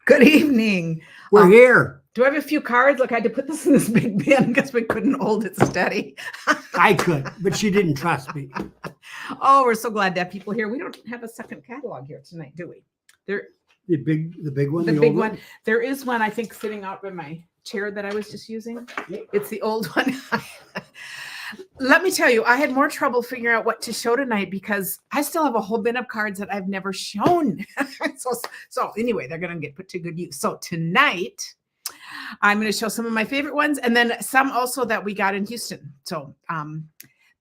Good evening. We're here. Do I have a few cards? Look, I had to put this in this big bin because we couldn't hold it steady. I could, but she didn't trust me. Oh, we're so glad to have people here. We don't have a second catalog here tonight, do we? There, The big one. the old big one. There is one, I think, sitting out by my chair that I was just using. It's the old one. Let me tell you, I had more trouble figuring out what to show tonight because I still have a whole bin of cards that I've never shown. so anyway, they're going to get put to good use. So tonight, I'm going to show some of my favorite ones and then some also that we got in Houston. So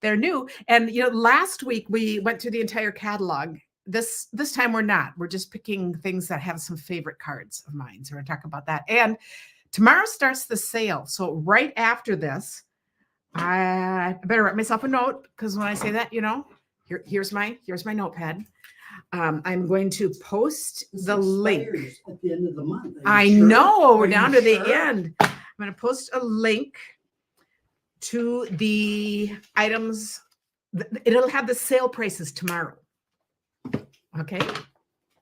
they're new. And, you know, last week we went through the entire catalog. This time we're not. We're just picking things that have some favorite cards of mine. So we're going to talk about that. And tomorrow starts the sale. So right after this, I better write myself a note because when I say that, you know, here's my notepad. I'm going to post the link at the end of the month. I know we're down to the end. I'm going to post a link to the items. It'll have the sale prices tomorrow. Okay.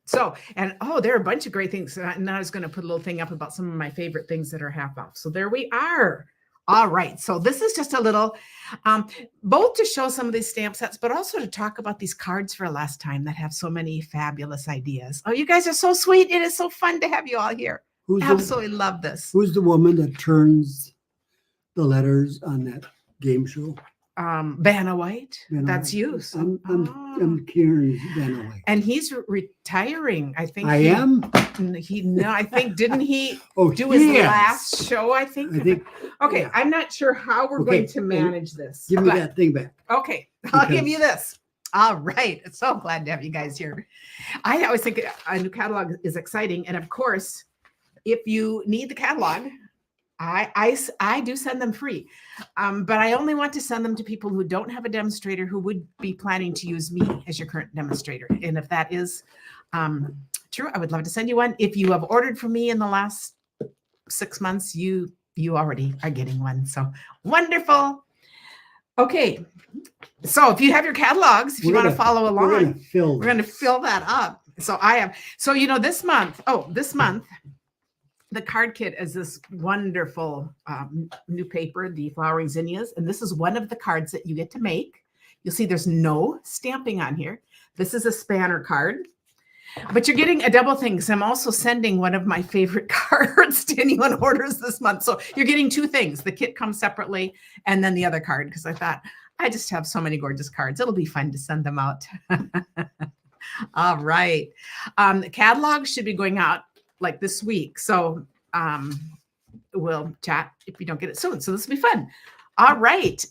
So, and there are a bunch of great things. And I was going to put a little thing up about some of my favorite things that are half off. So there we are. All right. So this is just a little, both to show some of these stamp sets, but also to talk about these cards for a last time that have so many fabulous ideas. Oh, you guys are so sweet. It is so fun to have you all here. Absolutely love this. Who's the woman that turns the letters on that game show? Vanna White. That's you. So, I'm Kieran's Vanna White. And he's retiring. I think I am. I think didn't he do his last show? I think. Okay, yeah. I'm not sure how we're going to manage this. Give me that thing back. Okay, I'll give you this. All right. So glad to have you guys here. I always think a new catalog is exciting, and of course, if you need the catalog, I do send them free, but I only want to send them to people who don't have a demonstrator who would be planning to use me as your current demonstrator. And if that is true, I would love to send you one. If you have ordered from me in the last 6 months, you already are getting one. So wonderful. Okay. So if you have your catalogs, if you want to follow along, we're going to fill that up. So you know, this month, the card kit is this wonderful new paper, the Flowering Zinnias. And this is one of the cards that you get to make. You'll see there's no stamping on here. This is a spanner card. But you're getting a double thing because I'm also sending one of my favorite cards to anyone who orders this month. So you're getting two things. The kit comes separately and then the other card because I thought, I just have so many gorgeous cards. It'll be fun to send them out. All right. The catalog should be going out like this week. So we'll chat if you don't get it soon. So this will be fun. All right.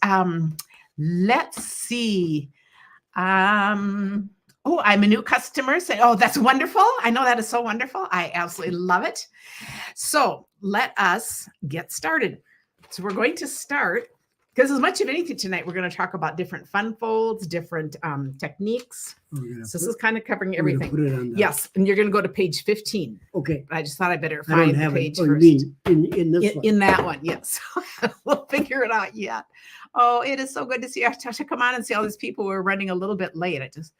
Let's see. I'm a new customer. Say, that's wonderful. I know that is so wonderful. I absolutely love it. So let us get started. So we're going to start because as much of anything tonight, we're going to talk about different fun folds, different techniques. So this is kind of covering everything. Yes. And you're going to go to page 15. Okay. I just thought I better find the page first. In this one? In that one. Yes. We'll figure it out yet. Oh, it is so good to see you. I have to come on and see all these people who are running a little bit late. I just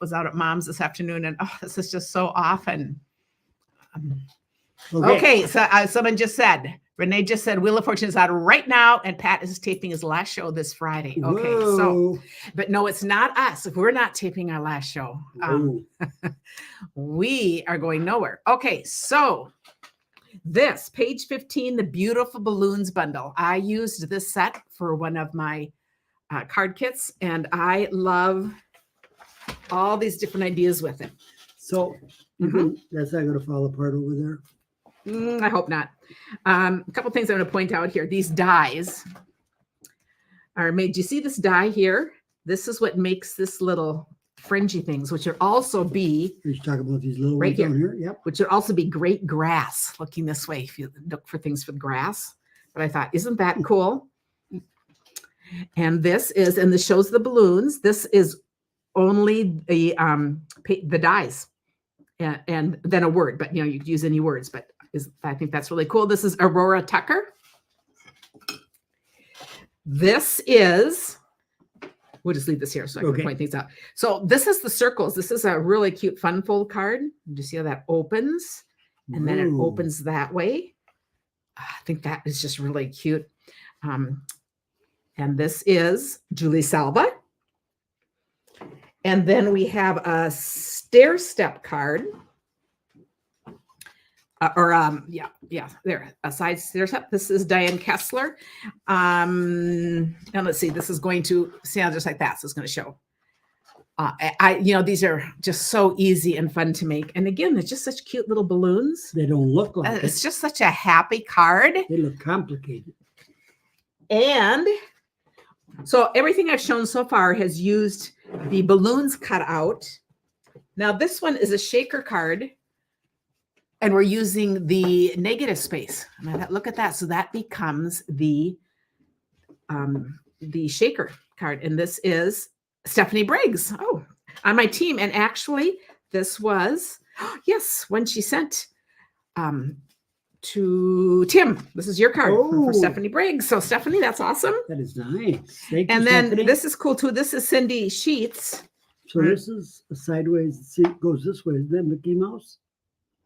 was out at Mom's this afternoon and this is just so often. Okay. So someone just said, Renee just said, Wheel of Fortune is out right now, and Pat is taping his last show this Friday. Okay, so, but no, it's not us. If we're not taping our last show, we are going nowhere. Okay, so this, page 15, the Beautiful Balloons bundle. I used this set for one of my card kits, and I love all these different ideas with it. So that's not going to fall apart over there? I hope not. A couple things I'm going to point out here. These dies are made. Do you see this die here? This is what makes this little fringy things, which would also be. You're talking about these little ones down here. Yep. Which would also be great grass. Looking this way, if you look for things with grass. But I thought, isn't that cool? And this shows the balloons. This is only the dies, and then a word. But you know, you could use any words. But I think that's really cool. This is Aurora Tucker. This is, we'll just leave this here so I can point things out. So this is the circles. This is a really cute fun fold card. You see how that opens? and then it Ooh. opens that way. I think that is just really cute. And this is Julie Salva. And then we have a stair step card. There, a side stair step. This is Diane Kessler. And let's see, this is going to sound just like that. So it's going to show. These are just so easy and fun to make. And again, they're just such cute little balloons. They don't look like It's it. just such a happy card. They look complicated. And so everything I've shown so far has used the balloons cut out. Now this one is a shaker card, and we're using the negative space. Look at that. So that becomes the shaker card. And this is Stephanie Briggs. Oh, on my team. And actually, this was, yes, when she sent to Tim. This is your card for Stephanie Briggs. So Stephanie, that's awesome. That is nice. Thank you, And then Stephanie. this is cool too. This is Cindy Sheets. So this is a sideways. See, it goes this way. Is that Mickey Mouse?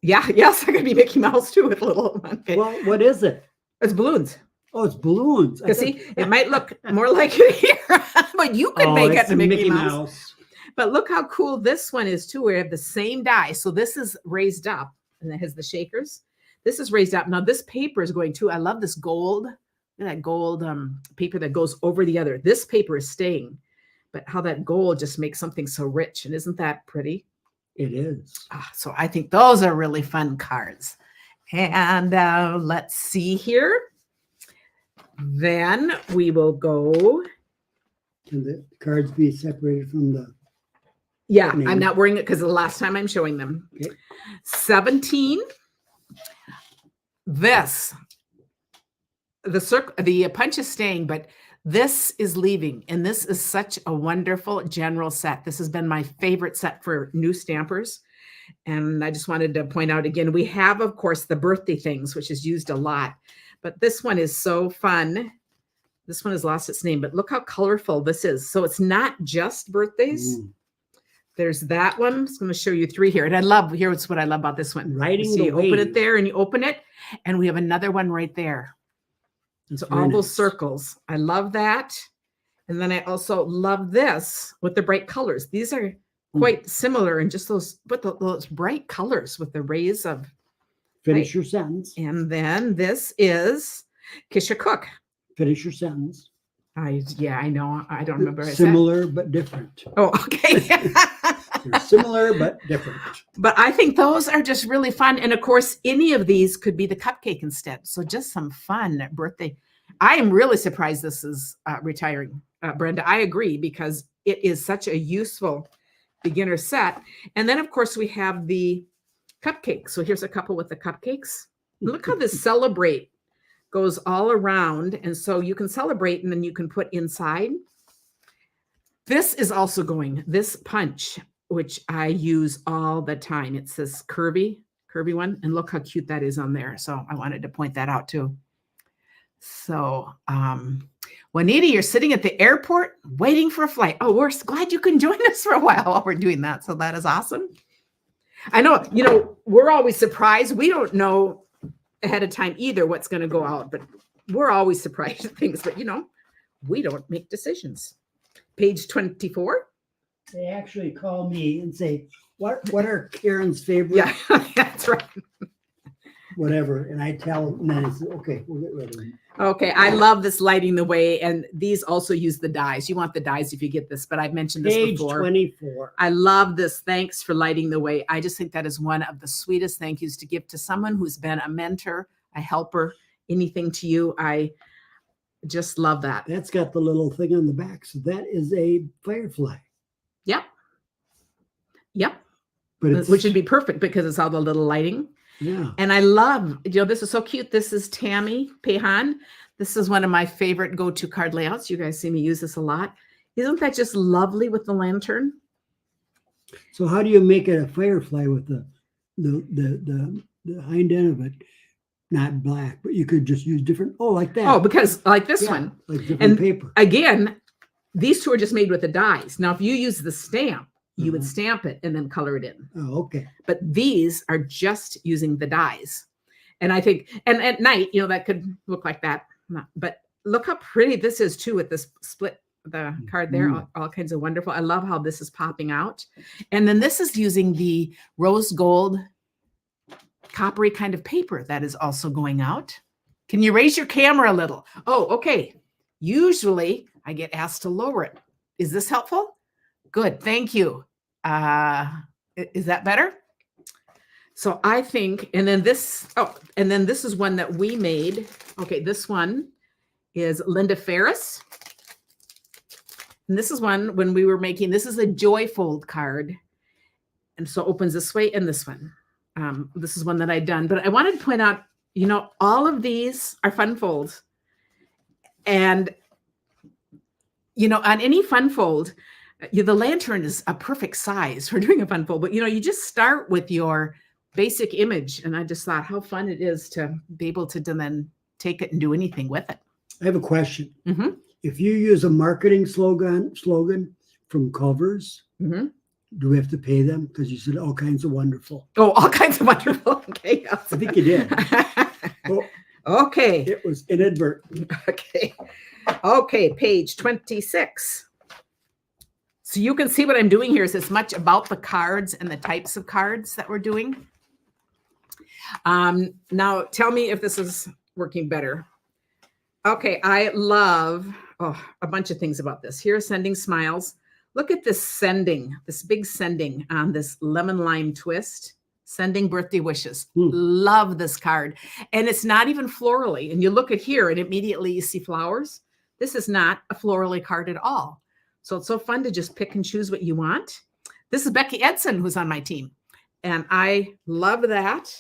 Yeah, yes, I could be Mickey Mouse too with a little. Okay. Well, what is it? It's balloons. Oh, it's balloons. Because see, it might look more like it here, but you could make it it's the a Mickey Mouse. But look how cool this one is too. We have the same die. So this is raised up and it has the shakers. This is raised up. Now this paper is going too. I love this gold. Look at that gold paper that goes over the other. This paper is staying, but how that gold just makes something so rich. And isn't that pretty? It is. So I think those are really fun cards. And let's see here. Then we will go. Can the cards be separated from the? Yeah, name? I'm not worrying it because the last time I'm showing them. Okay. 17. This, the punch is staying, but this is leaving. And this is such a wonderful general set. This has been my favorite set for new stampers. And I just wanted to point out again, we have, of course, the birthday things, which is used a lot. But this one is so fun. This one has lost its name, but look how colorful this is. So it's not just birthdays. There's that one. I'm just going to show you 3 here. And here's what I love about this one. Writing So the you open it wave. there and you open it. And we have another one right there. That's So very all those nice. circles. I love that. And then I also love this with the bright colors. These are quite similar in just those bright colors with the rays of. Finish your sentence. And then this is Kisha Cook. Finish your sentence. I know. I don't remember. Similar but different. Oh, okay. They're similar but different. But I think those are just really fun. And of course, any of these could be the cupcake instead. So just some fun birthday. I am really surprised this is retiring, Brenda. I agree, because it is such a useful beginner set. And then, of course, we have the cupcakes. So here's a couple with the cupcakes. Look how this celebrate goes all around. And so you can celebrate and then you can put inside. This is also going, this punch, which I use all the time. It's this curvy one. And look how cute that is on there. So I wanted to point that out too. So, Juanita, you're sitting at the airport waiting for a flight. Oh, we're glad you can join us for a while while we're doing that. So that is awesome. I know, we're always surprised. We don't know ahead of time either what's going to go out, but we're always surprised at things. But, we don't make decisions. Page 24. They actually call me and say, what are Karen's favorite? Yeah, that's right. Whatever. And I tell them, and then it's okay, we'll get rid of them. Okay, I love this lighting the way, and these also use the dies. You want the dies if you get this, but I've mentioned this Page before. 24. I love this. Thanks for lighting the way. I just think that is one of the sweetest thank yous to give to someone who's been a mentor, a helper, anything to you. I just love that. That's got the little thing on the back. So that is a firefly. Yep. But it's, Which would be perfect because it's all the little lighting. yeah. And I love, this is so cute. This is Tammy Pehan. This is one of my favorite go-to card layouts. You guys see me use this a lot. Isn't that just lovely with the lantern? So how do you make it a firefly with the hind end of it not black, but you could just use different, like that. Oh, because like this Yeah, one. like different And paper. again, these two are just made with the dies. Now, if you use the stamp, you would stamp it and then color it in. Oh, okay. But these are just using the dies. And I think, and at night, that could look like that. But look how pretty this is too with this split, the card there, all kinds of wonderful. I love how this is popping out. And then this is using the rose gold coppery kind of paper that is also going out. Can you raise your camera a little? Oh, okay. Usually I get asked to lower it. Is this helpful? Good. Thank you. Is that better? So I think, and then this is one that we made. Okay, this one is Linda Ferris. And this is one when we were making, this is a joy fold card. And so it opens this way and this one. This is one that I'd done, but I wanted to point out, all of these are fun folds. And, on any fun fold, the lantern is a perfect size for doing a fun fold, but you just start with your basic image. And I just thought how fun it is to be able to then take it and do anything with it. I have a question. Mm-hmm. If you use a marketing slogan from covers, Mm-hmm. do we have to pay them? Because you said all kinds of wonderful. Oh, all kinds of wonderful. Okay. I think you did. Oh, Okay. it was inadvertent. Okay. Okay. Page 26. So you can see what I'm doing here is as much about the cards and the types of cards that we're doing. Now tell me if this is working better. Okay. I love a bunch of things about this. Here's sending smiles. Look at this sending, this big sending on this lemon lime twist, sending birthday wishes. Love this card. And it's not even florally. And you look at here and immediately you see flowers. This is not a florally card at all. So it's so fun to just pick and choose what you want. This is Becky Edson, who's on my team. And I love that.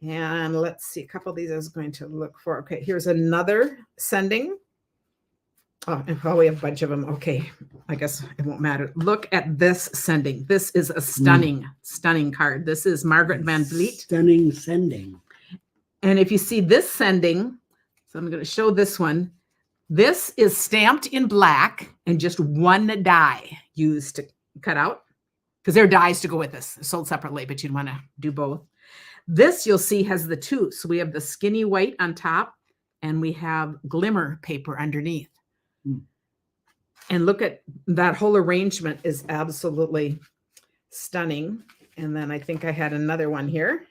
And let's see, a couple of these I was going to look for. Okay, here's another sending. Oh, we have a bunch of them. Okay, I guess it won't matter. Look at this sending. This is a stunning, stunning card. This is Margaret Van Vliet. Stunning sending. And if you see this sending, so I'm going to show this one. This is stamped in black and just one die used to cut out because there are dies to go with this. Sold separately, but you'd want to do both. This you'll see has the two. So we have the skinny white on top and we have glimmer paper underneath. And look at that whole arrangement is absolutely stunning. And then I think I had another one here.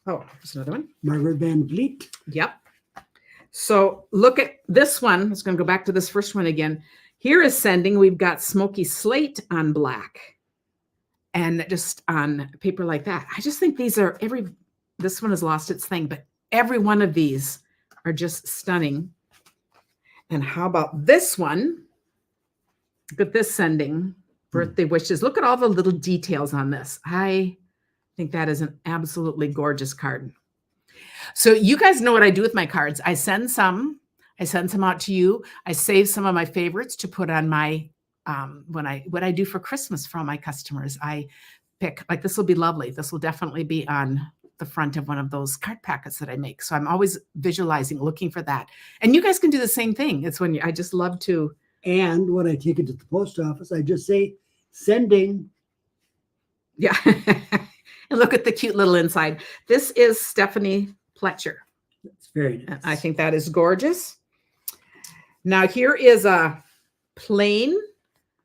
Oh, there's another one. Margaret Van Vliet. Yep. So look at this one. I'm just going to go back to this first one again. Here is sending. We've got smoky slate on black and just on paper like that. I just think these are this one has lost its thing, but every one of these are just stunning. And how about this one? Look at this sending, birthday wishes. Look at all the little details on this. I think that is an absolutely gorgeous card. So you guys know what I do with my cards. I send some out to you. I save some of my favorites to put on my, what I do for Christmas for all my customers. I pick, like this will be lovely. This will definitely be on the front of one of those card packets that I make. So I'm always visualizing, looking for that. And you guys can do the same thing. It's when I just love to. And when I take it to the post office, I just say sending. Yeah. And look at the cute little inside. This is Stephanie Pletcher. That's very nice. I think that is gorgeous. Now here is a plain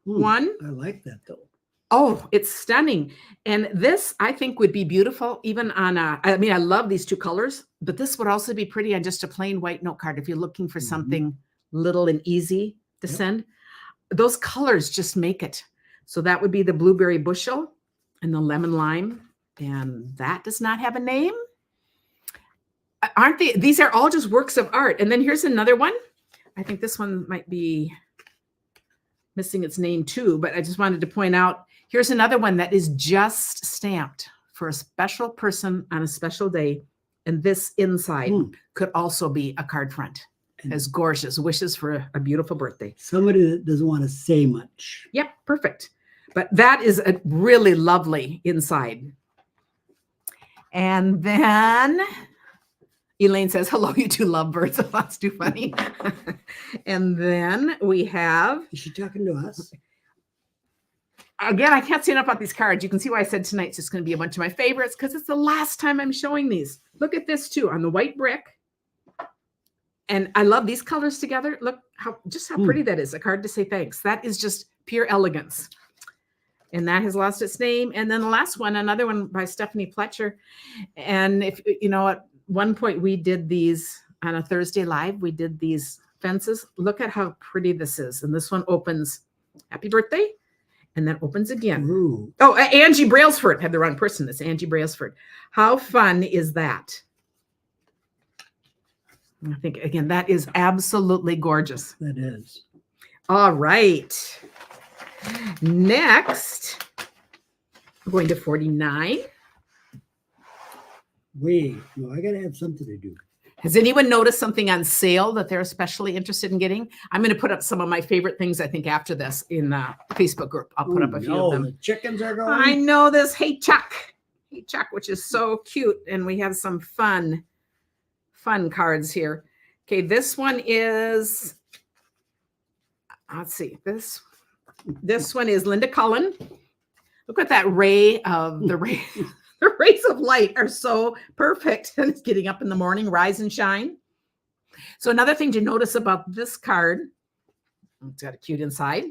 one. I like that though. Oh, it's stunning. And this, I think, would be beautiful even on I love these two colors, but this would also be pretty on just a plain white note card if you're looking for something little and easy to send. Those colors just make it. So that would be the blueberry bushel and the lemon lime. And that does not have a name. Aren't they? These are all just works of art. And then here's another one. I think this one might be missing its name too, but I just wanted to point out, here's another one that is just stamped for a special person on a special day. And this inside could also be a card front. As gorgeous. Wishes for a beautiful birthday. Somebody that doesn't want to say much. Yep, perfect. But that is a really lovely inside. And then Elaine says, hello, you two lovebirds. That's too funny. And then we have. Is she talking to us? again, I can't say enough about these cards. You can see why I said tonight's just going to be a bunch of my favorites because it's the last time I'm showing these. Look at this too on the white brick. And I love these colors together. Look how pretty that is. A card to say thanks. That is just pure elegance. And that has lost its name. And then the last one, another one by Stephanie Pletcher. And if you know, at one point we did these on a Thursday live. We did these fences. Look at how pretty this is. And this one opens, happy birthday, and then opens again. Ooh. Oh, Angie Brailsford. Had the wrong person. It's Angie Brailsford. How fun is that? I think, again, that is absolutely gorgeous. That is. All right. Next, we're going to 49. Wait, no, I got to have something to do. Has anyone noticed something on sale that they're especially interested in getting? I'm going to put up some of my favorite things, I think, after this in the Facebook group. I'll put up a few of them. The chickens are going. I know this. Hey, Chuck. Hey, Chuck, which is so cute. And we have some fun cards here. Okay, this one is, let's see, this one is Linda Cullen. Look at that ray of the rays of light are so perfect. And it's getting up in the morning, rise and shine. So another thing to notice about this card, it's got a cute inside.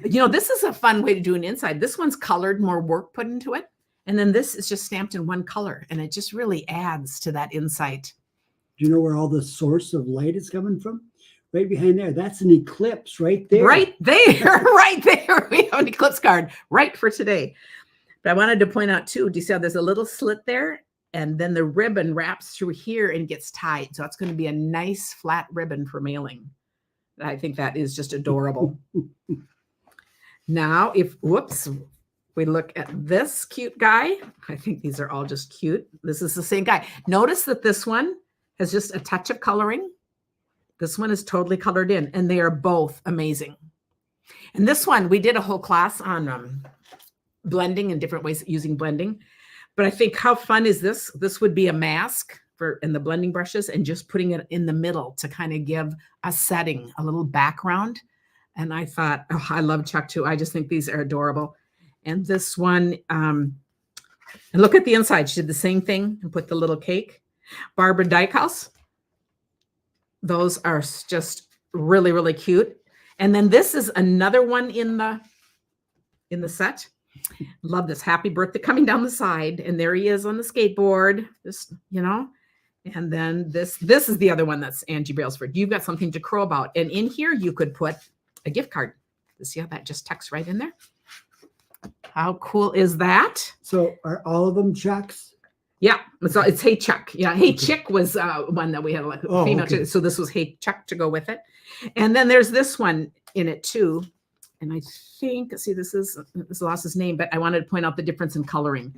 You know, this is a fun way to do an inside. This one's colored, more work put into it. And then this is just stamped in one color. And it just really adds to that insight. Do you know where all the source of light is coming from? Right behind there. That's an eclipse right there. Right there. Right there. We have an eclipse card right for today. But I wanted to point out too, do you see how there's a little slit there? And then the ribbon wraps through here and gets tied. So it's going to be a nice flat ribbon for mailing. I think that is just adorable. Now, we look at this cute guy. I think these are all just cute. This is the same guy. Notice that this one has just a touch of coloring. This one is totally colored in, and they are both amazing. And this one, we did a whole class on blending and different ways of using blending. But I think how fun is this? This would be a mask in the blending brushes and just putting it in the middle to kind of give a setting, a little background. And I thought, oh, I love Chuck too. I just think these are adorable. And this one, and look at the inside. She did the same thing and put the little cake. Barbara Dykhouse. Those are just really, really cute. And then this is another one in the set. Love this. Happy birthday coming down the side. And there he is on the skateboard. Just, you know. And then this is the other one that's Angie Brailsford. You've got something to crow about. And in here you could put a gift card. See how that just tucks right in there? How cool is that? So are all of them Chucks? Yeah, so it's Hey Chuck. Yeah, Hey Chick was one that we had like female. Okay. So this was Hey Chuck to go with it. And then there's this one in it too. And I think, see, this lost his name, but I wanted to point out the difference in coloring.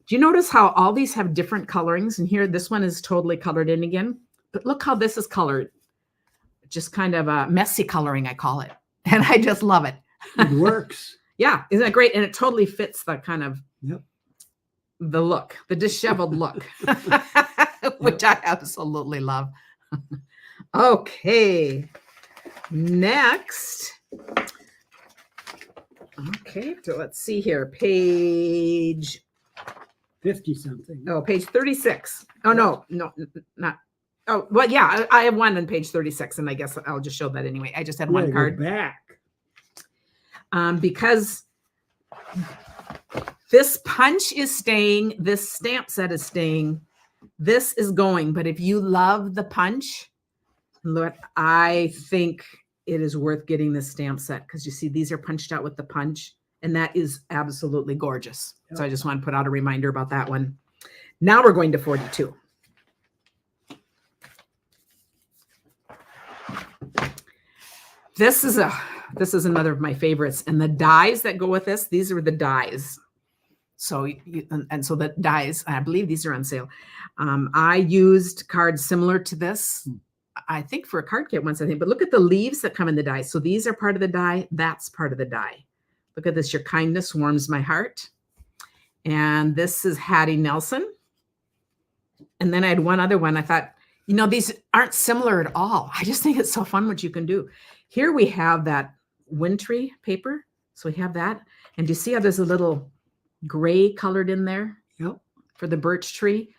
Do you notice how all these have different colorings? And here, this one is totally colored in again. But look how this is colored. Just kind of a messy coloring, I call it. And I just love it. It works. Yeah, isn't that great? And it totally fits the kind of the look, the disheveled look, which I absolutely love. Okay, next. Okay, so let's see here. Page 50 something. Oh, page 36. Oh, no, not. Oh, well, yeah, I have one on page 36, and I guess I'll just show that anyway. I just had one card. Go back. Because this punch is staying, this stamp set is staying, this is going. But if you love the punch, look, I think it is worth getting this stamp set because you see these are punched out with the punch, and that is absolutely gorgeous. Yep. So I just want to put out a reminder about that one. Now we're going to 42. This is another of my favorites, and the dies that go with this, these are the dies. So so the dies, I believe these are on sale. I used cards similar to this, I think for a card kit once, I think, but look at the leaves that come in the die. So these are part of the die. That's part of the die. Look at this. Your kindness warms my heart. And this is Hattie Nelson. And then I had one other one. I thought, you know, these aren't similar at all. I just think it's so fun what you can do. Here we have that wintry paper. So we have that. And do you see how there's a little gray colored in there? Yep. For the birch tree.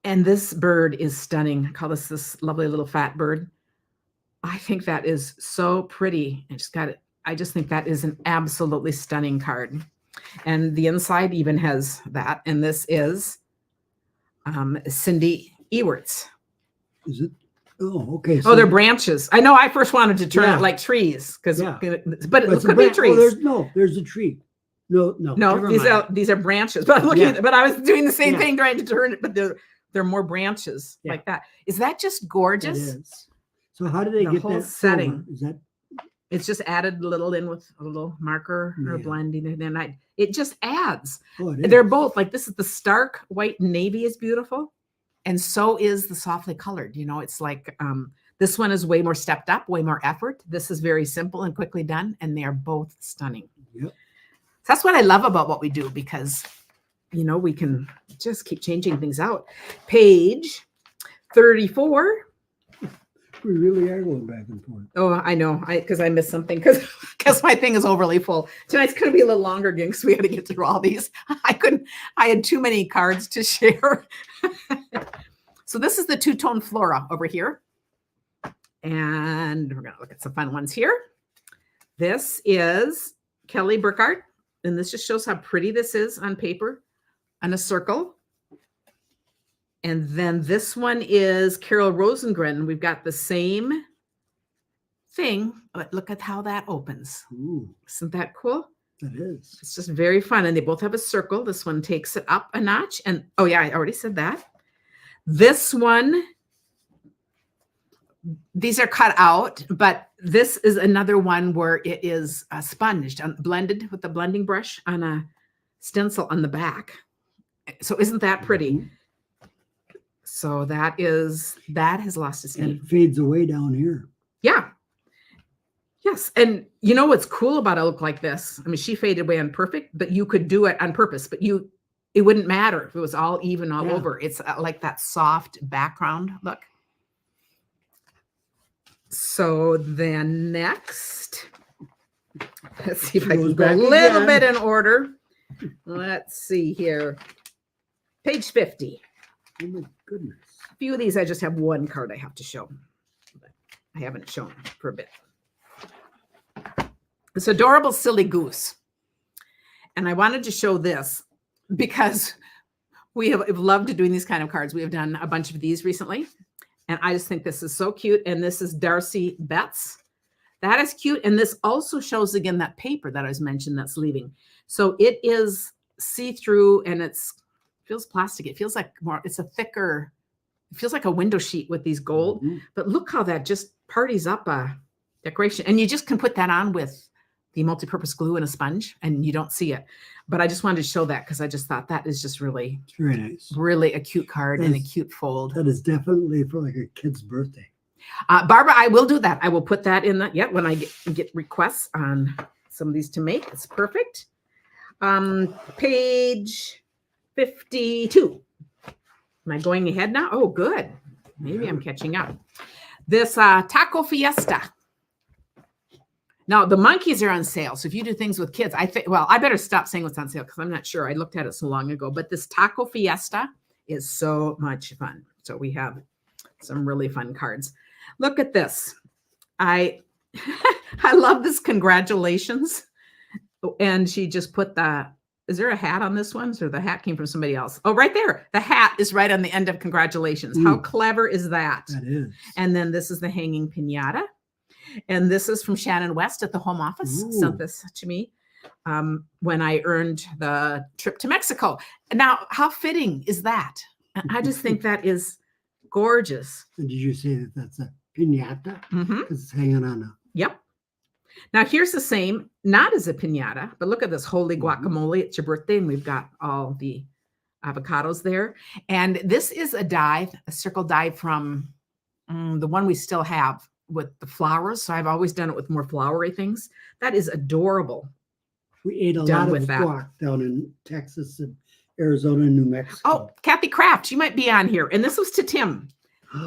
And this bird is stunning. I call this lovely little fat bird. I think that is so pretty. I just think that is an absolutely stunning card. And the inside even has that. And this is Cindy Ewerts. Is it? Oh, okay. Oh, they're branches. I know I first wanted to turn Yeah. it like trees but but it it's a could be branch. trees. There's a tree. No, never these mind. these are branches. But I'm looking Yeah. at, but I was doing the same Yeah. thing trying to turn it, but they're more branches Yeah. like that. Is that just It gorgeous? is. So how do they The get whole that setting. silver? Is that It's just added a little in with a little marker or Yeah. blending, and then it just adds. oh, it is. They're both like this is the stark white and navy is beautiful, and so is the softly colored. It's like this one is way more stepped up, way more effort. This is very simple and quickly done, and they are both stunning. Yep. That's what I love about what we do, because we can just keep changing things out. Page 34. We really are going back and forth. Oh, I know. Because I missed something because my thing is overly full. Tonight's going to be a little longer again because we had to get through all these. I had too many cards to share. So this is the two-tone Flora over here. And we're going to look at some fun ones here. This is Kelly Burkhardt. And this just shows how pretty this is on paper on a circle. And then this one is Carol Rosengren. We've got the same thing, but look at how that opens. Ooh, Isn't that cool? that is. It's just very fun. And they both have a circle. This one takes it up a notch. And oh yeah, I already said that. This one, these are cut out, but this is another one where it is sponged, blended with the blending brush on a stencil on the back. So isn't that pretty? Mhm. So that has lost its And name. it fades away down here. Yeah. Yes. And you know what's cool about a look like this? I mean, she faded away on perfect, but you could do it on purpose, but it wouldn't matter if it was all even all Yeah. over. It's like that soft background look. So then next, let's see if I can Goes go a back little again. bit in order. Let's see here. Page 50. Oh my goodness. A few of these, I just have one card I have to show. But I haven't shown for a bit. This adorable silly goose. And I wanted to show this because we have loved doing these kind of cards. We have done a bunch of these recently. And I just think this is so cute. And this is Darcy Betts. That is cute. And this also shows again that paper that I was mentioned that's leaving. So it is see-through and feels plastic. It feels like it's a thicker, it feels like a window sheet with these gold. Mhm. But look how that just parties up a decoration. And you just can put that on with the multi-purpose glue and a sponge and you don't see it. But I just wanted to show that because I just thought that is just really, It's very nice. really a cute card and a That's- cute fold. That is definitely for like a kid's birthday. Barbara, I will do that. I will put that in that. Yeah, when I get requests on some of these to make, it's perfect. Page 52. Am I going ahead now? Oh, good. Maybe I'm catching up. This Taco Fiesta. Now, the monkeys are on sale. So if you do things with kids, I better stop saying what's on sale because I'm not sure. I looked at it so long ago. But this Taco Fiesta is so much fun. So we have some really fun cards. Look at this. I love this congratulations. And she just put is there a hat on this one? Or the hat came from somebody else? Oh, right there. The hat is right on the end of congratulations. How clever is that? That is. And then this is the hanging piñata. And this is from Shannon West at the home office. Ooh. Sent this to me when I earned the trip to Mexico. Now, how fitting is that? And I just think that is gorgeous. And did you say that that's a piñata? Mhm. Because it's hanging on a. Yep. Now here's the same, not as a piñata, but look at this holy guacamole. It's your birthday, and we've got all the avocados there. And this is a circle die from the one we still have with the flowers. So I've always done it with more flowery things. That is adorable. We ate a Done lot with of that. guac down in Texas and Arizona and New Mexico. Oh, Kathy Kraft, you might be on here. And this was to Tim.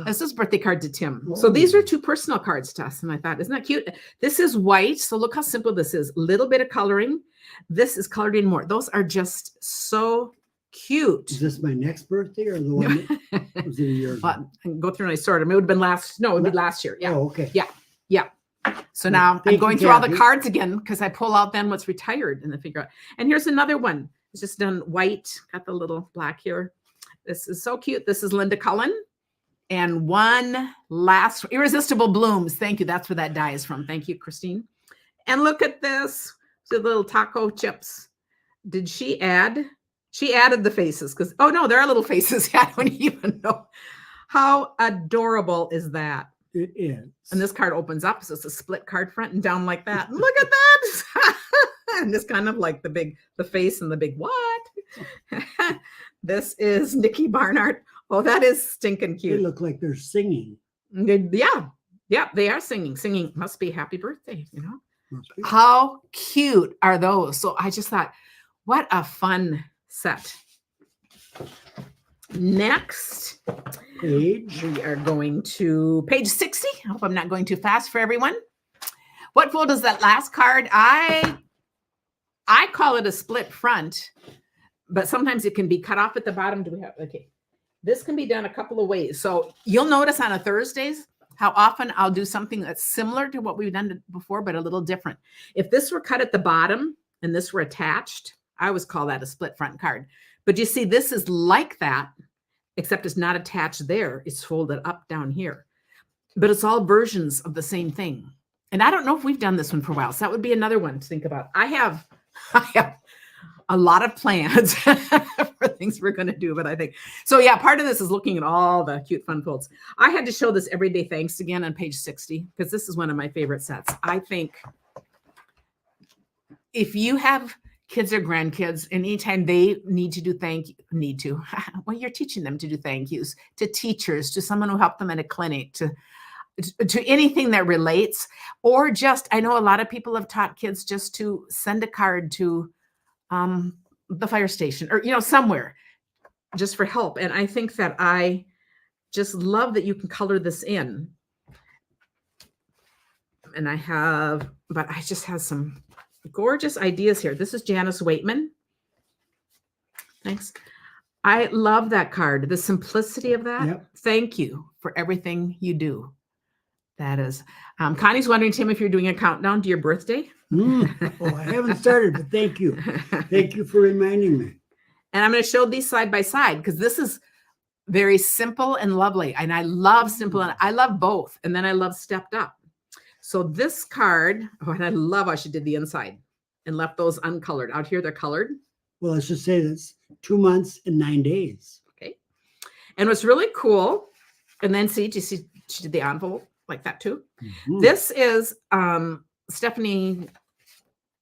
This is birthday card to Tim. So these are 2 personal cards to us. And I thought, isn't that cute? This is white. So look how simple this is. Little bit of coloring. This is colored in more. Those are just so cute. Is this my next birthday or the one that was it a year ago? Go through and I sort them. It would have been last. No, it would be last year. Yeah. Oh, okay. Yeah. So now I'm Thank going you, through all the Kathy. cards again because I pull out then what's retired and then figure out. And here's another one. It's just done white. Got the little black here. This is so cute. This is Linda Cullen. And one last Irresistible Blooms. Thank you. That's where that die is from. Thank you, Christine. And look at this. The little taco chips. Did she add? She added the faces because, oh no, there are little faces. I don't even know. How adorable is that? It is. And this card opens up. So it's a split card front and down like that. Look at that. And this kind of like the face and the big what? This is Nikki Barnard. Oh, that is stinking They cute. look like they're singing. Yeah, they are singing. Singing must be happy birthday, you know? Must be. How cute are those? So I just thought, what a fun set. Next, Page. we are going to page 60. I hope I'm not going too fast for everyone. What fold is that last card? I call it a split front, but sometimes it can be cut off at the bottom. Do we have, okay. This can be done a couple of ways. So you'll notice on a Thursdays how often I'll do something that's similar to what we've done before, but a little different. If this were cut at the bottom and this were attached, I always call that a split front card. But you see, this is like that, except it's not attached there. It's folded up down here. But it's all versions of the same thing. And I don't know if we've done this one for a while. So that would be another one to think about. I have a lot of plans for things we're going to do, but I think, so yeah, part of this is looking at all the cute fun folds. I had to show this Everyday Thanks again on page 60, because this is one of my favorite sets. I think if you have kids or grandkids, anytime they need to do well, you're teaching them to do thank yous to teachers, to someone who helped them at a clinic, to anything that relates, or just, I know a lot of people have taught kids just to send a card to the fire station or, somewhere just for help. And I think that I just love that you can color this in. And but I just have some gorgeous ideas here. This is Janice Waitman. Thanks. I love that card. The simplicity of that. Yep. Thank you for everything you do. That is. Connie's wondering, Tim, if you're doing a countdown to your birthday. Oh, I haven't started, but thank you. Thank you for reminding me. And I'm going to show these side by side because this is very simple and lovely. And I love simple and I love both. And then I love stepped up. So this card, and I love how she did the inside and left those uncolored. Out here, they're colored. Well, let's just say that's 2 months and 9 days. Okay. And what's really cool, and then do you see she did the envelope like that too? Mm-hmm. This is Stephanie.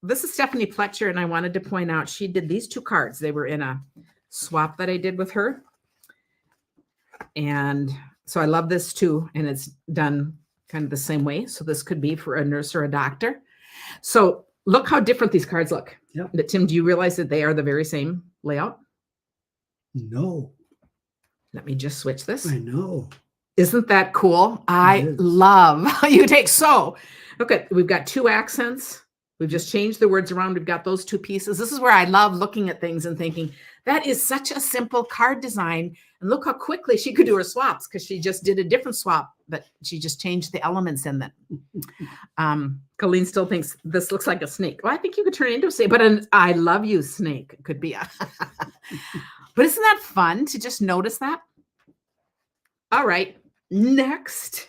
This is Stephanie Pletcher, and I wanted to point out she did these 2 cards. They were in a swap that I did with her. And so I love this too, and it's done kind of the same way. So this could be for a nurse or a doctor. So look how different these cards look. Yep. But Tim, do you realize that they are the very same layout? No, Let me just switch this. I know. Isn't that cool? I is. love how you take okay, we've got 2 accents. We've just changed the words around. We've got those 2 pieces. This is where I love looking at things and thinking, that is such a simple card design. And look how quickly she could do her swaps because she just did a different swap, but she just changed the elements in them. Colleen still thinks this looks like a snake. Well, I think you could turn it into a snake, but an I love you snake could be a. But isn't that fun to just notice that? All right, next,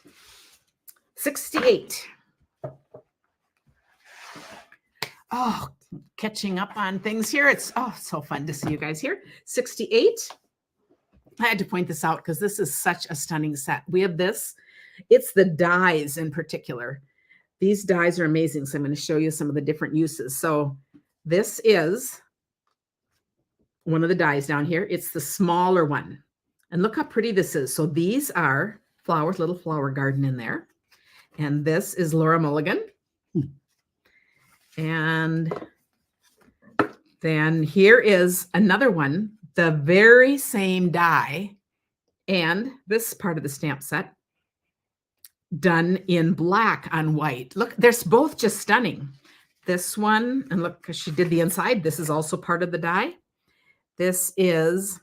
68. Oh, catching up on things here. It's so fun to see you guys here. 68. I had to point this out because this is such a stunning set. We have this. It's the dies in particular. These dies are amazing. So I'm going to show you some of the different uses. So this is one of the dies down here. It's the smaller one. And look how pretty this is. So these are flowers, little flower garden in there. And this is Laura Mulligan. And then here is another one, the very same die, And this part of the stamp set done in black on white. Look, they're both just stunning. This one, and look, because she did the inside. This is also part of the die. This is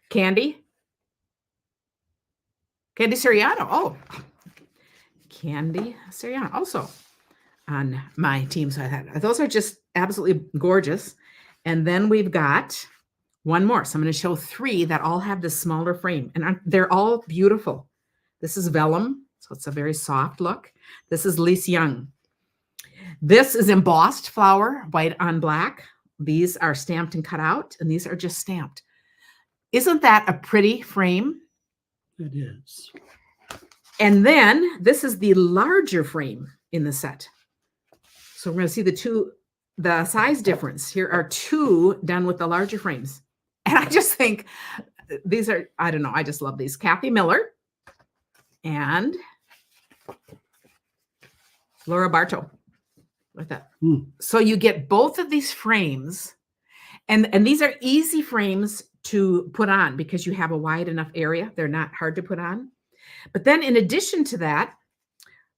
Candy Siriano. Oh, Candy Siriano also on my team. So I had, those are just absolutely gorgeous. And then we've got one more. So I'm going to show 3 that all have this smaller frame, and they're all beautiful. This is vellum, so it's a very soft look. This is Lise Young. This is embossed flower, white on black. These are stamped and cut out, and these are just stamped. Isn't that a pretty frame? It is. And then this is the larger frame in the set. So we're going to see the size difference. Here are 2 done with the larger frames. And I just think these are, I don't know, I just love these. Kathy Miller and Laura Bartow. Like that. So you get both of these frames, and these are easy frames to put on because you have a wide enough area. They're not hard to put on. But then in addition to that,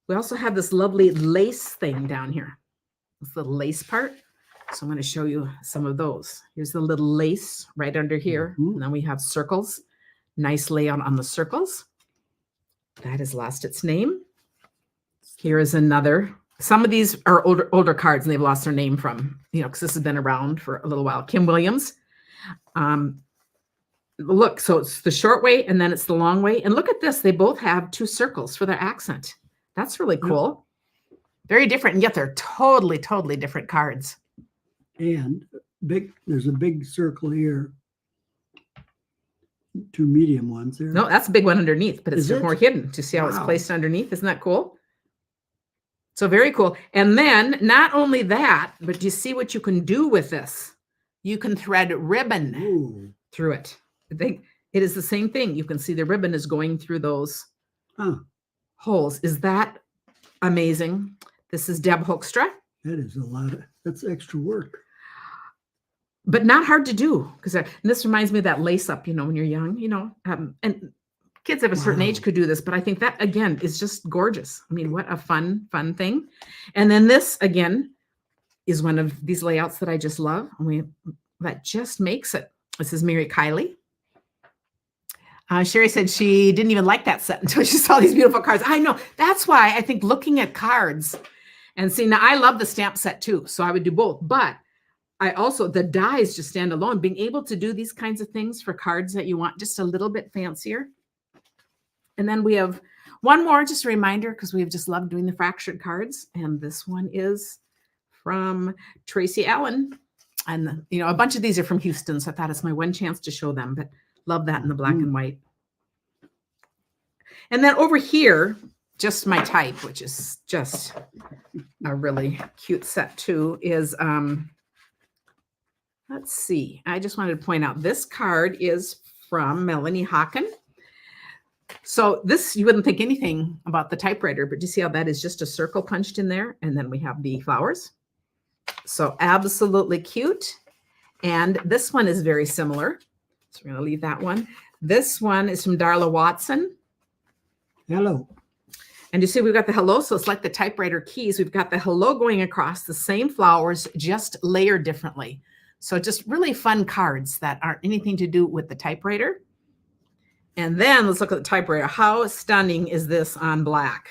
we also have this lovely lace thing down here. It's the lace part. So I'm going to show you some of those. Here's the little lace right under here. And then we have circles. Nice layout on the circles. That has lost its name. Here is another. Some of these are older cards, and they've lost their name from, because this has been around for a little while. Kim Williams. Look, so it's the short way, and then it's the long way. And look at this. They both have 2 circles for their accent. That's really cool. Very different, and yet they're totally, totally different cards. And there's a big circle here. 2 medium ones there. No, that's a big one underneath, but it's more hidden to see how it's Wow. placed underneath. Isn't that cool? So very cool. And then not only that, but you see what you can do with this. You can thread ribbon through it. It is the same thing. You can see the ribbon is going through those holes. Is that amazing? This is Deb Hoekstra. That is that's extra work. But not hard to do, because this reminds me of that lace up, when you're young, and kids of a certain age could do this, but I think that, again, is just gorgeous. I mean, what a fun thing. And then this, again, is one of these layouts that I just love. That just makes it. This is Mary Kiley. Sherry said she didn't even like that set until she saw these beautiful cards. I know. That's why I think looking at cards and see, now I love the stamp set too, so I would do both. But I also, the dies just stand alone. Being able to do these kinds of things for cards that you want just a little bit fancier. And then we have one more, just a reminder, because we've just loved doing the fractured cards. And this one is from Tracy Allen. And, a bunch of these are from Houston, so I thought it's my one chance to show them, but love that in the black and white. And then over here, just my type, which is just a really cute set too, is, let's see, I just wanted to point out this card is from Melanie Hocken. So this, you wouldn't think anything about the typewriter, but you see how that is just a circle punched in there? And then we have the flowers. So absolutely cute. And this one is very similar. So we're going to leave that one. This one is from Darla Watson. Hello. And you see we've got the hello. So it's like the typewriter keys. We've got the hello going across the same flowers, just layered differently. So just really fun cards that aren't anything to do with the typewriter. And then let's look at the typewriter. How stunning is this on black?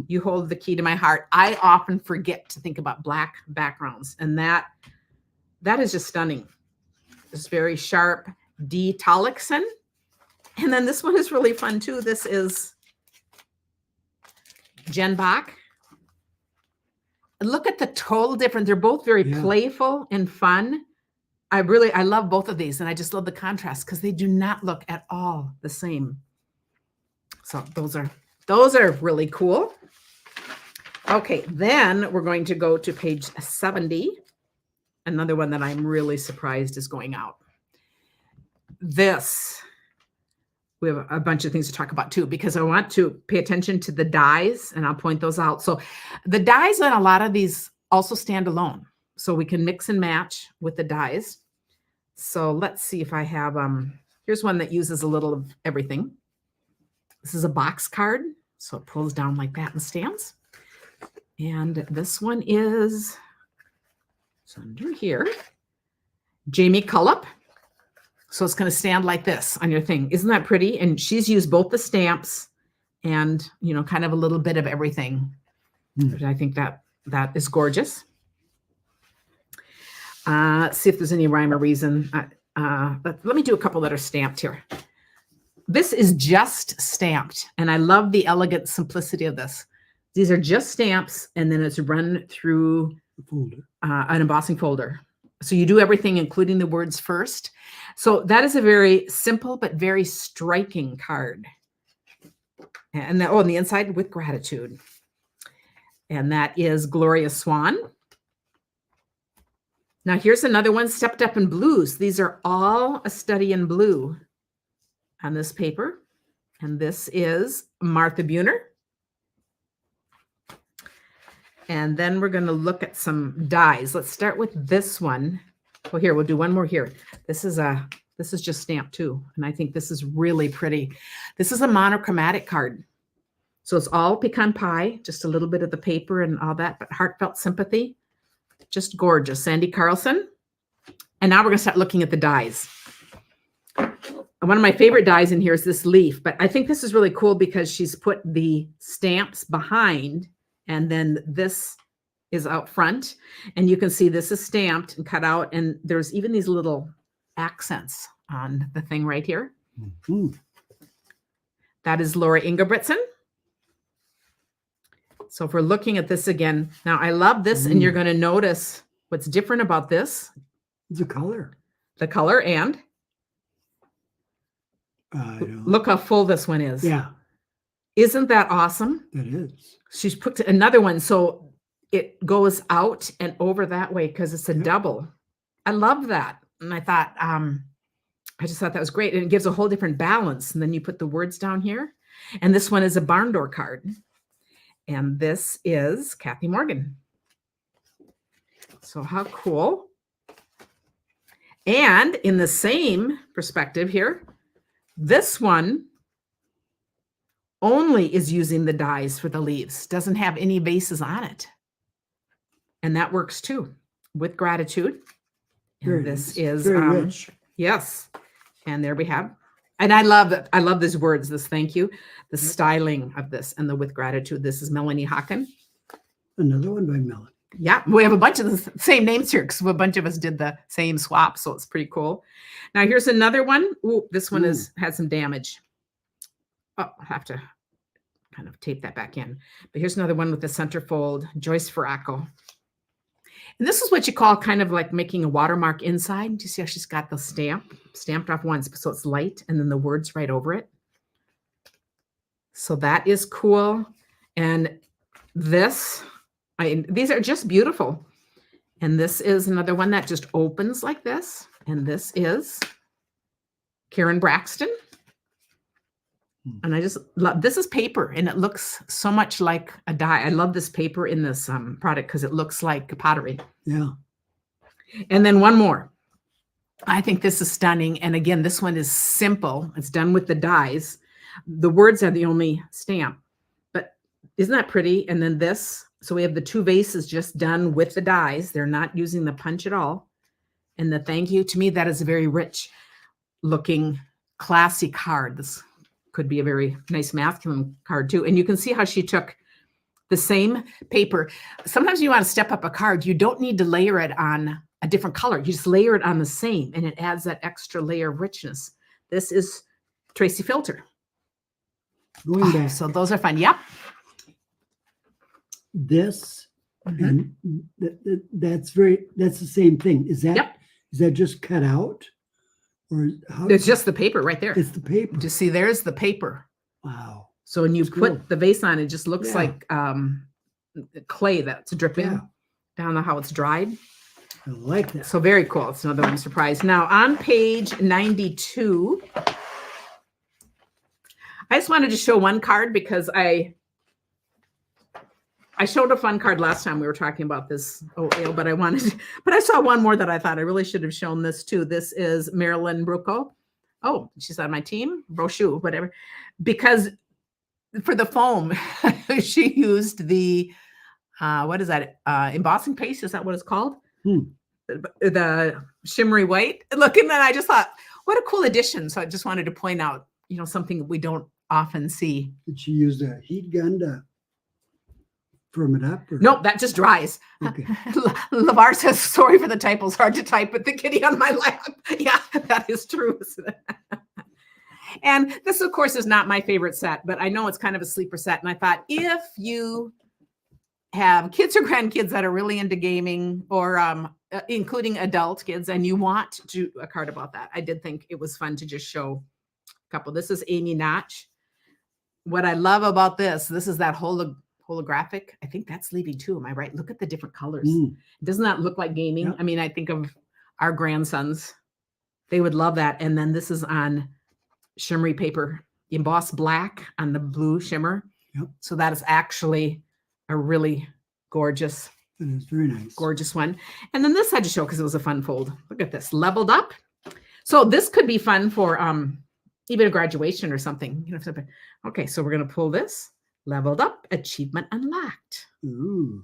You hold the key to my heart. I often forget to think about black backgrounds, and that is just stunning. It's very sharp. D. Tollickson. And then this one is really fun too. This is Jen Bach. And look at the total difference. They're both very playful and fun. I love both of these, and I just love the contrast because they do not look at all the same. So those are really cool. Okay, then we're going to go to page 70. Another one that I'm really surprised is going out. This, we have a bunch of things to talk about too, because I want to pay attention to the dies, and I'll point those out. So the dies on a lot of these also stand alone. So we can mix and match with the dies. So let's see if I have Here's one that uses a little of everything. This is a box card. So it pulls down like that and stands. And this one is, it's under here, Jamie Cullop. So it's going to stand like this on your thing. Isn't that pretty? And she's used both the stamps and, you know, kind of a little bit of everything. I think that is gorgeous. Let's see if there's any rhyme or reason. Let me do a couple that are stamped here. This is just stamped, and I love the elegant simplicity of this. These are just stamps, and then it's run through an embossing folder. So you do everything, including the words first. So that is a very simple but very striking card. And on the inside, with gratitude. And that is Gloria Swan. Now here's another one, Stepped Up in Blues. These are all a study in blue on this paper. And this is Martha Buhner. And then we're going to look at some dies. Let's start with this one. Well, here, we'll do one more here. This is just stamped too. And I think this is really pretty. This is a monochromatic card. So it's all pecan pie, just a little bit of the paper and all that, but heartfelt sympathy. Just gorgeous. Sandy Carlson. And now we're going to start looking at the dies. And one of my favorite dies in here is this leaf, but I think this is really cool because she's put the stamps behind, and then this is out front. And you can see this is stamped and cut out, and there's even these little accents on the thing right here. Mm-hmm. That is Laura Ingebrigtsen. So if we're looking at this again, now I love this, and you're going to notice what's different about this. The color. The color, and look how full this one is. Yeah. Isn't that awesome? It is. She's put another one, so it goes out and over that way because it's a double. I love that. And I thought, I just thought that was great. And it gives a whole different balance. And then you put the words down here. And this one is a barn door card. And this is Kathy Morgan. So how cool. And in the same perspective here, this one only is using the dies for the leaves, doesn't have any vases on it. And that works too, with gratitude. And this is very rich. Yes. And there we have. And I love it. I love these words, this thank you, the styling of this, and the with gratitude. This is Melanie Hocken. Another one by Melanie. Yeah, we have a bunch of the same names here because a bunch of us did the same swap, so it's pretty cool. Now here's another one. Ooh, this one had some damage. Oh, I'll have to kind of tape that back in. But here's another one with the centerfold, Joyce Faracco. And this is what you call kind of like making a watermark inside. Do you see how she's got the stamp stamped off once, so it's light, and then the words right over it. So that is cool. And this, these are just beautiful. And this is another one that just opens like this. And this is Karen Braxton. And I just love, this is paper, and it looks so much like a die. I love this paper in this product because it looks like pottery. Yeah. And then one more. I think this is stunning. And again, this one is simple. It's done with the dies. The words are the only stamp. But isn't that pretty? And then this. So we have the two vases just done with the dies. They're not using the punch at all. And the thank you, to me, that is a very rich looking, classy card. This could be a very nice masculine card too. And you can see how she took the same paper. Sometimes you want to step up a card. You don't need to layer it on a different color. You just layer it on the same, and it adds that extra layer of richness. This is Tracy Filter. Going back. So those are fun. Yep. This, and that's the same thing. Is that just cut out? Or how? It's just the paper right there. It's the paper. Just see, there's the paper. Wow. So when you put the vase on, it just looks like clay that's dripping down on how it's dried. I like that. So very cool. It's another one surprise. Now on page 92, I just wanted to show one card because I showed a fun card last time we were talking about this ale, but I saw one more that I thought I really should have shown this too. This is Marilyn Brucco, Oh, she's on my team, brochure, whatever. Because for the foam, she used the what is that? Embossing paste? Is that what it's called? The shimmery white. Looking at that, I just thought, what a cool addition. So I just wanted to point out, something we don't often see. Did she use a heat gun to firm it up? Or? Nope, that just dries. Okay. LeVar says, sorry for the typos, hard to type with the kitty on my lap. Yeah, that is true. And this, of course, is not my favorite set, but I know it's kind of a sleeper set. And I thought, if you have kids or grandkids that are really into gaming, or including adult kids, and you want to do a card about that, I did think it was fun to just show a couple. This is Amy Notch. What I love about this is that holographic. I think that's leaving too. Am I right? Look at the different colors. Doesn't that look like gaming? Yep. I mean, I think of our grandsons. They would love that. And then this is on shimmery paper, embossed black on the blue shimmer. Yep. So that is actually a really gorgeous, it is very nice, gorgeous one. And then this I had to show because it was a fun fold. Look at this, leveled up. So this could be fun for even a graduation or something. Okay, so we're going to pull this. Leveled up, achievement unlocked. Ooh.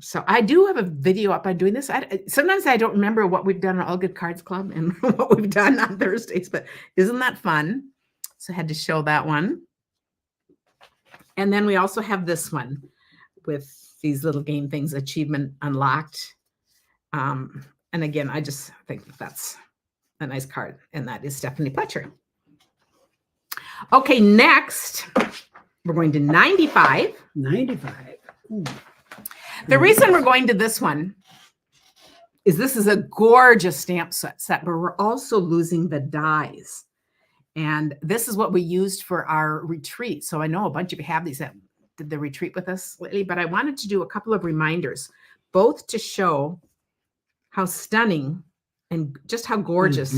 So I do have a video up on doing this. Sometimes I don't remember what we've done on All Good Cards Club and what we've done on Thursdays, but isn't that fun? So I had to show that one. And then we also have this one with these little game things, achievement unlocked. And again, I just think that's a nice card. And that is Stephanie Pletcher. Okay, next, we're going to 95. 95. Ooh. The reason we're going to this one is this is a gorgeous stamp set, but we're also losing the dies. And this is what we used for our retreat. So I know a bunch of you have these that did the retreat with us lately, but I wanted to do a couple of reminders, both to show how stunning and just how gorgeous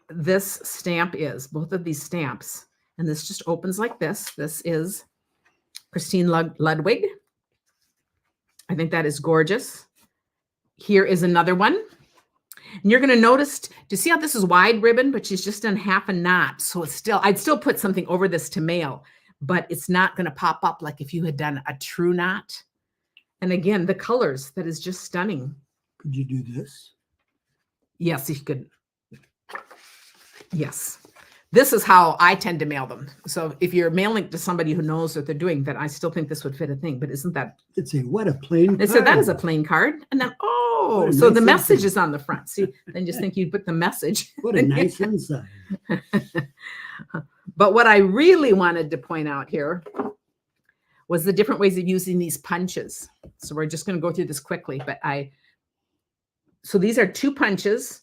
this stamp is, both of these stamps. And this just opens like this. This is Christine Ludwig. I think that is gorgeous. Here is another one. And you're going to notice, do you see how this is wide ribbon, but she's just done half a knot. So it's still, I'd still put something over this to mail, but it's not going to pop up like if you had done a true knot. And again, the colors, that is just stunning. Could you do this? Yes, you could. Yes. This is how I tend to mail them. So if you're mailing to somebody who knows what they're doing, then I still think this would fit a thing. But isn't that? It's what a plain card. They said that is a plain card. And then, so nice the message is on the front. See, then just think you put the message. What a nice inside. But what I really wanted to point out here was the different ways of using these punches. So we're just going to go through this quickly. But so these are two punches.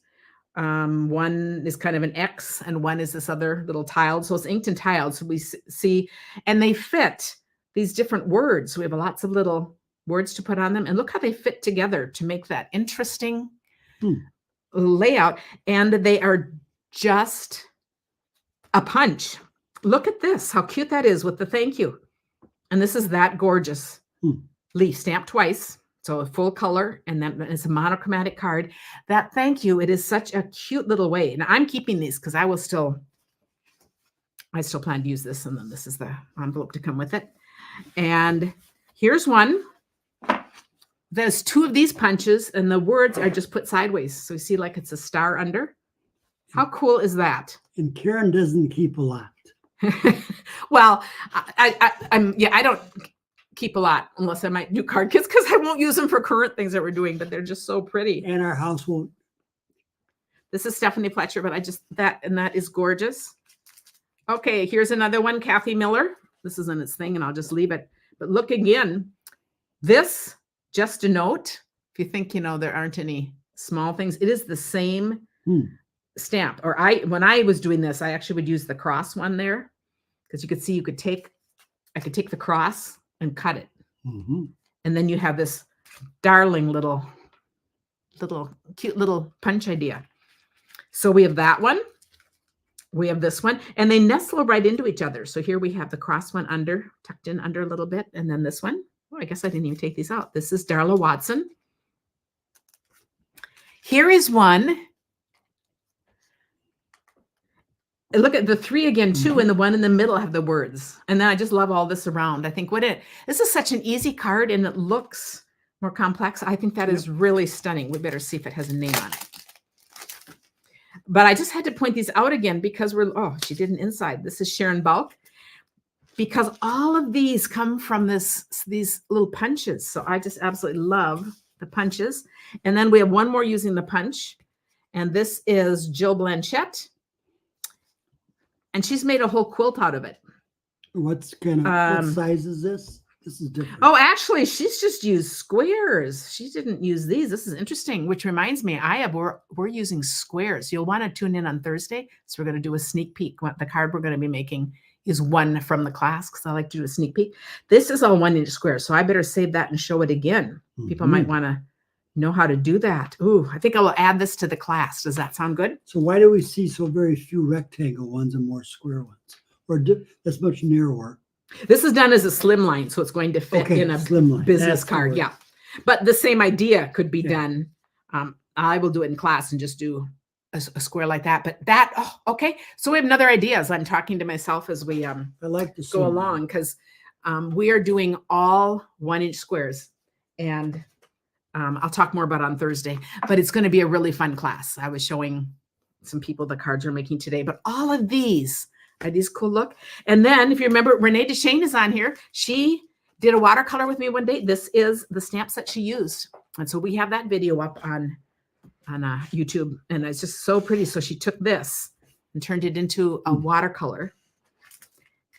One is kind of an X and one is this other little tiled. So it's inked and tiled. So we see, and they fit these different words. We have lots of little words to put on them. And look how they fit together to make that interesting layout. And they are just a punch. Look at this, how cute that is with the thank you. And this is that gorgeous leaf stamped twice. So a full color, and then it's a monochromatic card. That thank you, it is such a cute little way. And I'm keeping these because I still plan to use this. And then this is the envelope to come with it. And here's one. There's two of these punches and the words are just put sideways. So you see like it's a star under. How cool is that? And Karen doesn't keep a lot. Well, I don't keep a lot unless I might do card kits because I won't use them for current things that we're doing, but they're just so pretty. And our house won't. This is Stephanie Pletcher, but that is gorgeous. Okay, here's another one, Kathy Miller. This isn't its thing, and I'll just leave it. But look again, this, just a note, if you think, there aren't any small things, it is the same stamp. Or when I was doing this, I actually would use the cross one there because you could see I could take the cross and cut it. And then you have this darling little cute little punch idea. So we have that one. We have this one, and they nestle right into each other. So here we have the cross one tucked in under a little bit, and then this one. Oh, I guess I didn't even take these out. This is Darla Watson. Here is one look at the 3 again too, and the one in the middle have the words. And then I just love all this around. I think this is such an easy card, and it looks more complex. I think that is really stunning. We better see if it has a name on it. But I just had to point these out again because she did an inside. This is Sharon Bulk, because all of these come from these little punches. So I just absolutely love the punches. And then we have one more using the punch. And this is Jill Blanchette. And she's made a whole quilt out of it. What size is this? This is different. Oh, actually, she's just used squares. She didn't use these. This is interesting, which reminds me, we're using squares. You'll want to tune in on Thursday. So we're going to do a sneak peek. What the card we're going to be making is one from the class, because I like to do a sneak peek. This is all 1-inch squares. So I better save that and show it again. People might want to know how to do that. Ooh, I think I will add this to the class. Does that sound good? So why do we see so very few rectangle ones and more square ones? Or that's much narrower. This is done as a slim line, so it's going to fit in a slim line. business card. Yeah. But the same idea could be done. I will do it in class and just do a square like that. But okay. So we have another idea as I'm talking to myself as we I like to go along, because we are doing all 1-inch squares. And I'll talk more about it on Thursday, but it's going to be a really fun class. I was showing some people the cards we're making today, but all of these are these cool look. And then if you remember, Renee DeShane is on here. She did a watercolor with me one day. This is the stamps that she used. And so we have that video up on YouTube, and it's just so pretty. So she took this and turned it into a watercolor.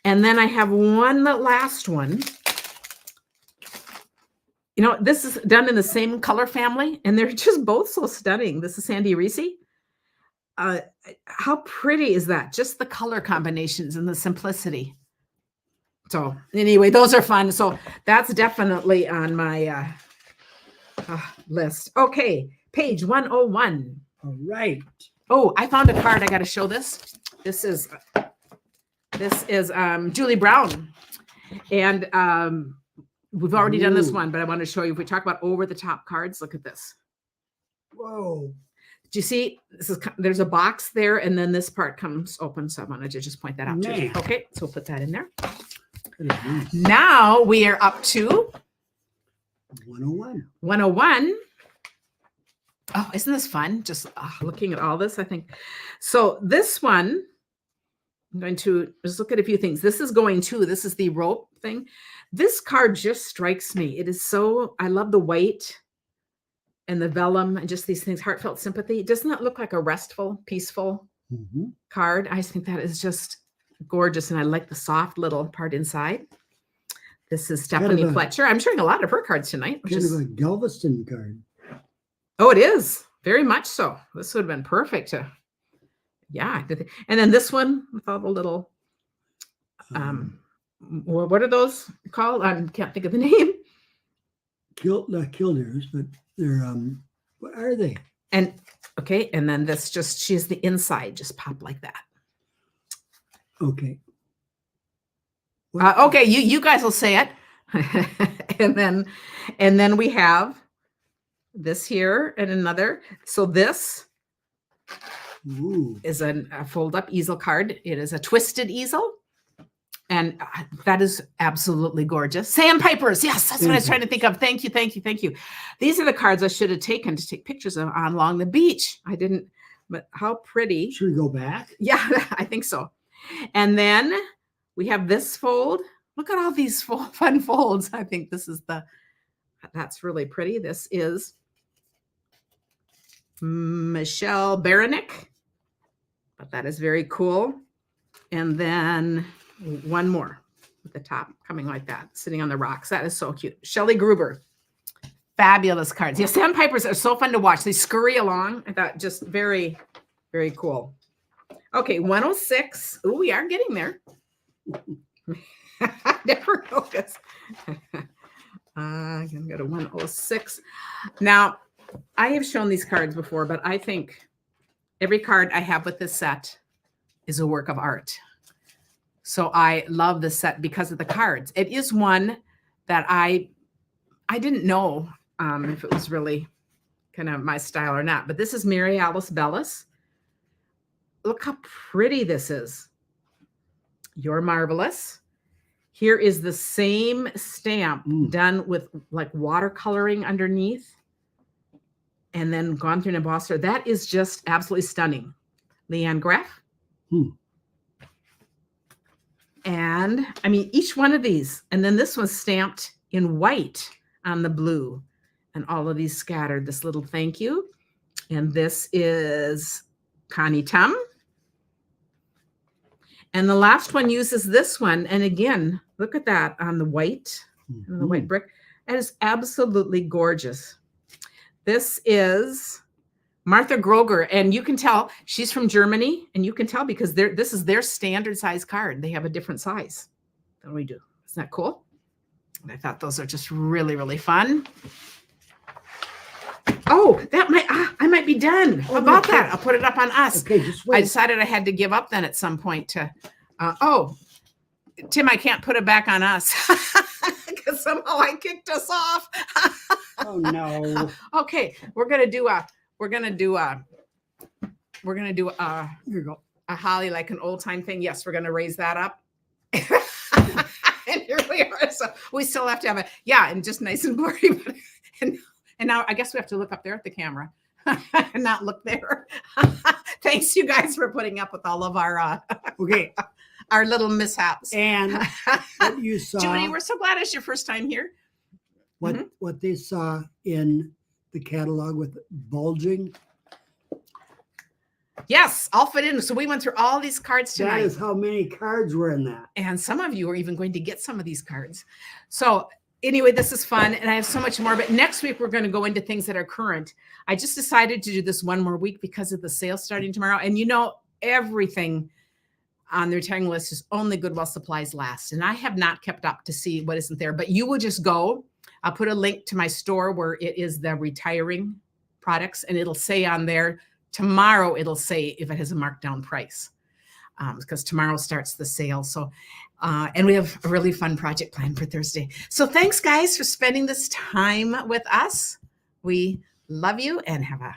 And then I have one, the last one. You know, this is done in the same color family, and they're just both so stunning. This is Sandy Reese. How pretty is that? Just the color combinations and the simplicity. So anyway, those are fun. So that's definitely on my list. Okay, page 101. All right. Oh, I found a card. I got to show this. This is Julie Brown. And we've already done this one, but I want to show you. If we talk about over-the-top cards, look at this. Whoa. Do you see? There's a box there, and then this part comes open. So I wanted to just point that out to you. Okay, so we'll put that in there. Nice. Now we are up to 101. 101. Oh, isn't this fun? Just looking at all this, I think. So this one, I'm going to just look at a few things. This is this is the rope thing. This card just strikes me. It is so, I love the white and the vellum and just these things, heartfelt sympathy. Doesn't that look like a restful, peaceful card? I just think that is just gorgeous. And I like the soft little part inside. This is Stephanie Fletcher. I'm showing a lot of her cards tonight. Kind of a Galveston card. Oh, it is. Very much so. This would have been perfect. Yeah. And then this one with all the little, what are those called? I can't think of the name. Kilders, but they're, what are they? And okay. And then this she's the inside, just pop like that. Okay. Okay. You guys will say it. and then we have this here and another. So this is a fold up easel card. It is a twisted easel. And that is absolutely gorgeous. Sandpipers. Yes, that's what I was trying to think of. Thank you, thank you, thank you. These are the cards I should have taken to take pictures of on along the beach. I didn't, but how pretty. Should we go back? Yeah, I think so. And then we have this fold. Look at all these fun folds. I think this is that's really pretty. This is Michelle Baranick. But that is very cool. And then one more with the top coming like that, sitting on the rocks. That is so cute. Shelley Gruber. Fabulous cards. Yeah, sandpipers are so fun to watch. They scurry along. I thought just very, very cool. Okay, 106. Oh, we are getting there. I never noticed. I'm going to go to 106. Now, I have shown these cards before, but I think every card I have with this set is a work of art. So I love this set because of the cards. It is one that I didn't know if it was really kind of my style or not, but this is Mary Alice Bellis. look how pretty this is. You're marvelous. Here is the same stamp done with like watercoloring underneath and then gone through an embosser. That is just absolutely stunning. Leanne Graff. And I mean, each one of these, and then this one's stamped in white on the blue, and all of these scattered, this little thank you. And this is Connie Tum. And the last one uses this one. And again, look at that on the white, on the white brick. That is absolutely gorgeous. This is Martha Groger, and you can tell she's from Germany, and you can tell because this is their standard size card. They have a different size than we do. Isn't that cool? And I thought those are just really, really fun. Oh, that might I might be done. How about that? I'll put it up on us. Okay, just wait. I decided I had to give up then at some point to. Oh, Tim, I can't put it back on us because somehow I kicked us off. Oh no. Okay, we're gonna do a Here you go. a holly like an old time thing. Yes, we're gonna raise that up. And here we are. So we still have to have and just nice and blurry. And now I guess we have to look up there at the camera and not look there. Thanks you guys for putting up with all of our Okay. our little mishaps. And what you saw, Judy, we're so glad it's your first time here. what they saw in the catalog with bulging. Yes, all fit in. So we went through all these cards tonight. That is how many cards were in that. And some of you are even going to get some of these cards. So anyway, this is fun. And I have so much more. But next week, we're going to go into things that are current. I just decided to do this one more week because of the sale starting tomorrow. And you know, everything on the retiring list is only good while supplies last. And I have not kept up to see what isn't there. But you will just go. I'll put a link to my store where it is the retiring products. And it'll say on there, tomorrow it'll say if it has a markdown price. Because tomorrow starts the sale. So, and we have a really fun project planned for Thursday. So thanks, guys, for spending this time with us. We love you and have a